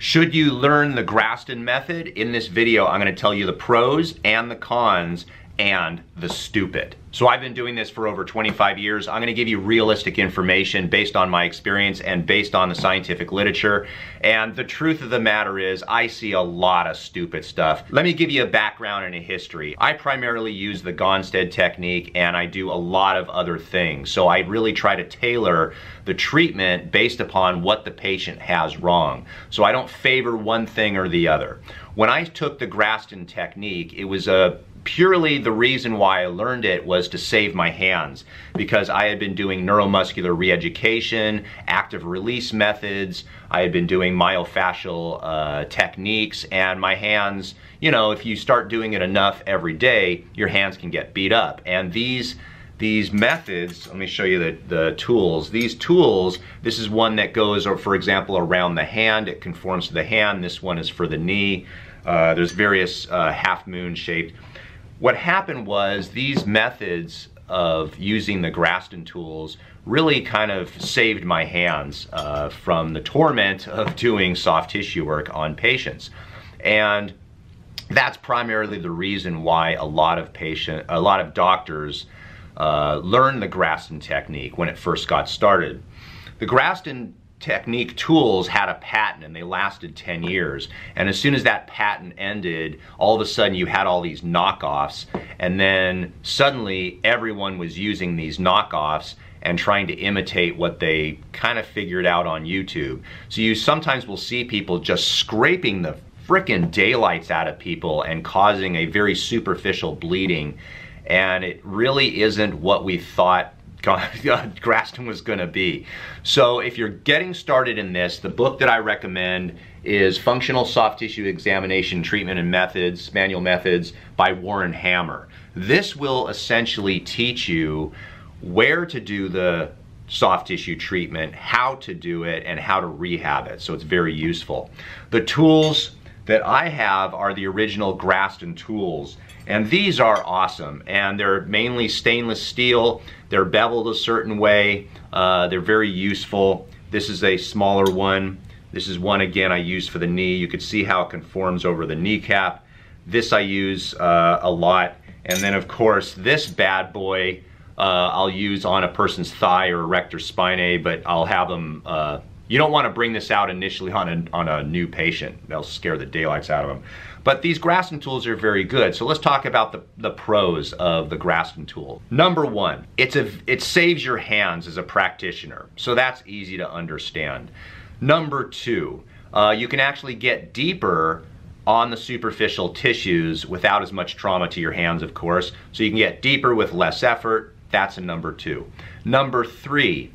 Should you learn the Graston method? In this video, I'm going to tell you the pros and the cons and the stupid. So I've been doing this for over 25 years. I'm going to give you realistic information based on my experience and based on the scientific literature. And the truth of the matter is, I see a lot of stupid stuff. Let me give you a background and a history. I primarily use the Gonstead technique, and I do a lot of other things. So I really try to tailor the treatment based upon what the patient has wrong. So I don't favor one thing or the other. When I took the Graston technique, it was purely the reason why I learned it was to save my hands, because I had been doing neuromuscular re-education, active release methods, I had been doing myofascial techniques, and my hands, you know, if you start doing it enough every day, your hands can get beat up. And these methods, let me show you the tools. These tools, this is one that goes, or for example, around the hand, it conforms to the hand. This one is for the knee. There's various half moon shaped. What happened was these methods of using the Graston tools really kind of saved my hands from the torment of doing soft tissue work on patients. And that's primarily the reason why a lot of doctors learned the Graston technique when it first got started. The Graston technique tools had a patent and they lasted 10 years. And as soon as that patent ended, all of a sudden you had all these knockoffs, and then suddenly everyone was using these knockoffs and trying to imitate what they kind of figured out on YouTube. So you sometimes will see people just scraping the frickin' daylights out of people and causing a very superficial bleeding, and it really isn't what we thought Graston was going to be. So if you're getting started in this, the book that I recommend is Functional Soft Tissue Examination, Treatment and Methods, Manual Methods by Warren Hammer. This will essentially teach you where to do the soft tissue treatment, how to do it, and how to rehab it. So it's very useful. The tools that I have are the original Graston tools, and these are awesome, and they're mainly stainless steel. They're beveled a certain way. They're very useful. This is a smaller one. This is one, again, I use for the knee. You could see how it conforms over the kneecap. This I use a lot. And then of course this bad boy I'll use on a person's thigh or erector spinae, but I'll have them, you don't want to bring this out initially on a new patient. They'll scare the daylights out of them. But these Graston tools are very good. So let's talk about the pros of the Graston tool. Number one, it saves your hands as a practitioner. So that's easy to understand. Number two, you can actually get deeper on the superficial tissues without as much trauma to your hands, of course. So you can get deeper with less effort. That's a number two. Number three,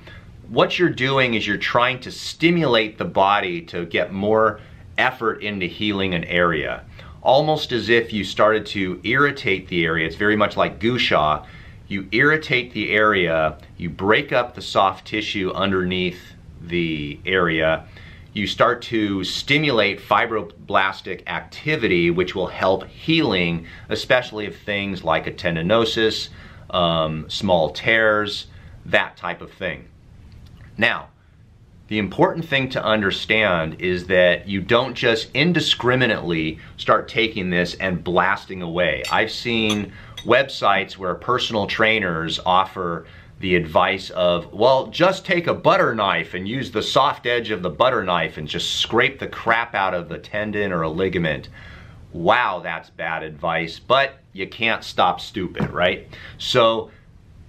what you're doing is you're trying to stimulate the body to get more effort into healing an area. Almost as if you started to irritate the area. It's very much like gua sha. You irritate the area, you break up the soft tissue underneath the area, you start to stimulate fibroblastic activity, which will help healing, especially of things like a tendinosis, small tears, that type of thing. Now, the important thing to understand is that you don't just indiscriminately start taking this and blasting away. I've seen websites where personal trainers offer the advice of, well, just take a butter knife and use the soft edge of the butter knife and just scrape the crap out of the tendon or a ligament. Wow, that's bad advice, but you can't stop stupid, right? So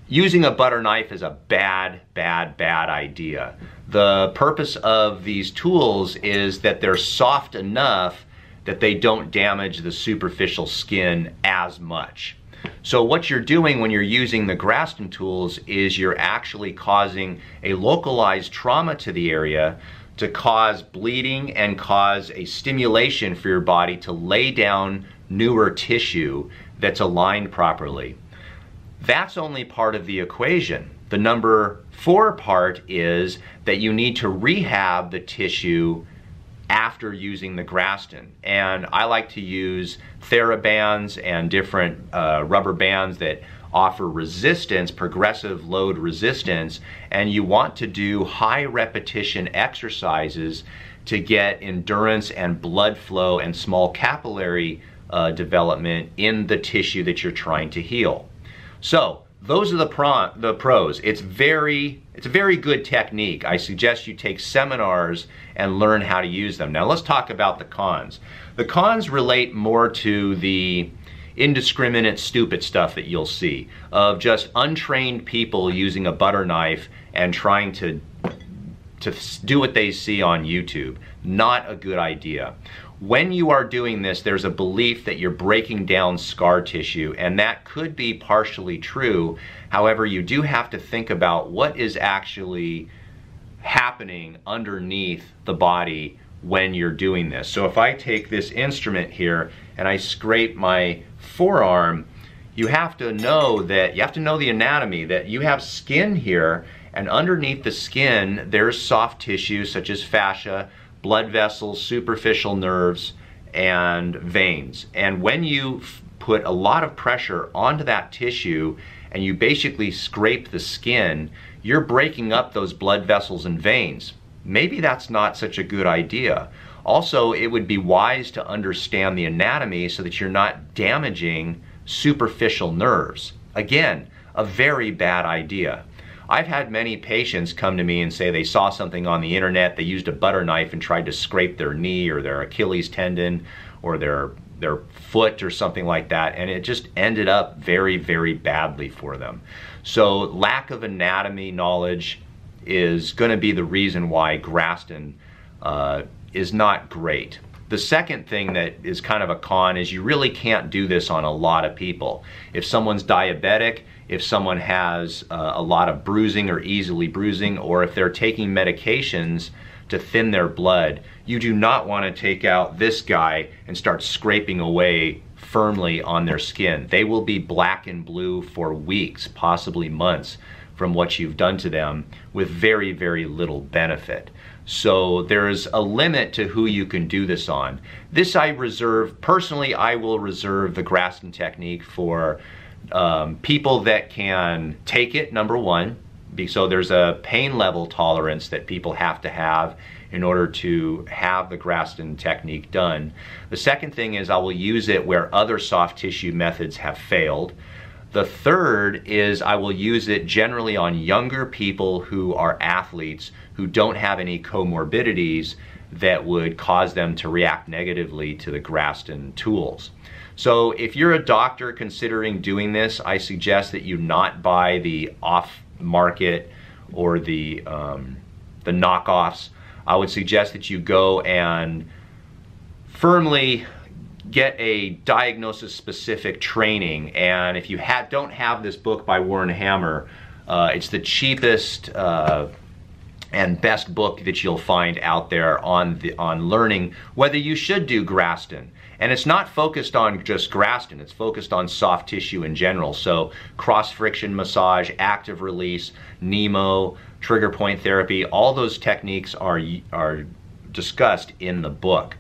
using a butter knife is a bad idea. The purpose of these tools is that they're soft enough that they don't damage the superficial skin as much. So what you're doing when you're using the Graston tools is you're actually causing a localized trauma to the area to cause bleeding and cause a stimulation for your body to lay down newer tissue that's aligned properly. That's only part of the equation. The number 4 part is that you need to rehab the tissue after using the Graston. And I like to use TheraBands and different rubber bands that offer resistance, progressive load resistance, and you want to do high repetition exercises to get endurance and blood flow and small capillary development in the tissue that you're trying to heal. So those are the pros. It's a very good technique. I suggest you take seminars and learn how to use them. Now let's talk about the cons. The cons relate more to the indiscriminate, stupid stuff that you'll see of just untrained people using a butter knife and trying to do what they see on YouTube. Not a good idea. When you are doing this, there's a belief that you're breaking down scar tissue, and that could be partially true. However, you do have to think about what is actually happening underneath the body when you're doing this. So if I take this instrument here and I scrape my forearm, you have to know the anatomy, that you have skin here, and underneath the skin there's soft tissue such as fascia, blood vessels, superficial nerves, and veins. And when you put a lot of pressure onto that tissue and you basically scrape the skin, you're breaking up those blood vessels and veins. Maybe that's not such a good idea. Also, it would be wise to understand the anatomy so that you're not damaging superficial nerves. Again, a very bad idea. I've had many patients come to me and say they saw something on the internet, they used a butter knife and tried to scrape their knee or their Achilles tendon or their foot or something like that, and it just ended up very, very badly for them. So lack of anatomy knowledge is going to be the reason why Graston is not great. The second thing that is kind of a con is you really can't do this on a lot of people. If someone's diabetic, if someone has a lot of bruising or easily bruising, or if they're taking medications to thin their blood, you do not want to take out this guy and start scraping away firmly on their skin. They will be black and blue for weeks, possibly months, from what you've done to them with very, very little benefit. So there's a limit to who you can do this on. This I reserve, personally I will reserve the Graston technique for people that can take it, number one. So there's a pain level tolerance that people have to have in order to have the Graston technique done. The second thing is I will use it where other soft tissue methods have failed. The third is I will use it generally on younger people who are athletes who don't have any comorbidities that would cause them to react negatively to the Graston tools. So if you're a doctor considering doing this, I suggest that you not buy the off-market or the knockoffs. I would suggest that you go and firmly get a diagnosis-specific training. And if you don't have this book by Warren Hammer, it's the cheapest and best book that you'll find out there on learning whether you should do Graston. And it's not focused on just Graston, it's focused on soft tissue in general. So cross-friction massage, active release, Nemo, trigger point therapy, all those techniques are discussed in the book.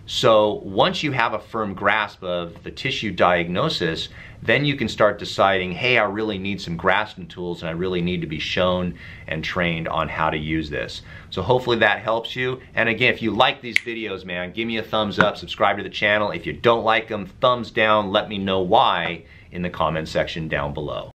So once you have a firm grasp of the tissue diagnosis, then you can start deciding, hey, I really need some Graston tools and I really need to be shown and trained on how to use this. So hopefully that helps you. And again, if you like these videos, man, give me a thumbs up, subscribe to the channel. If you don't like them, thumbs down, let me know why in the comment section down below.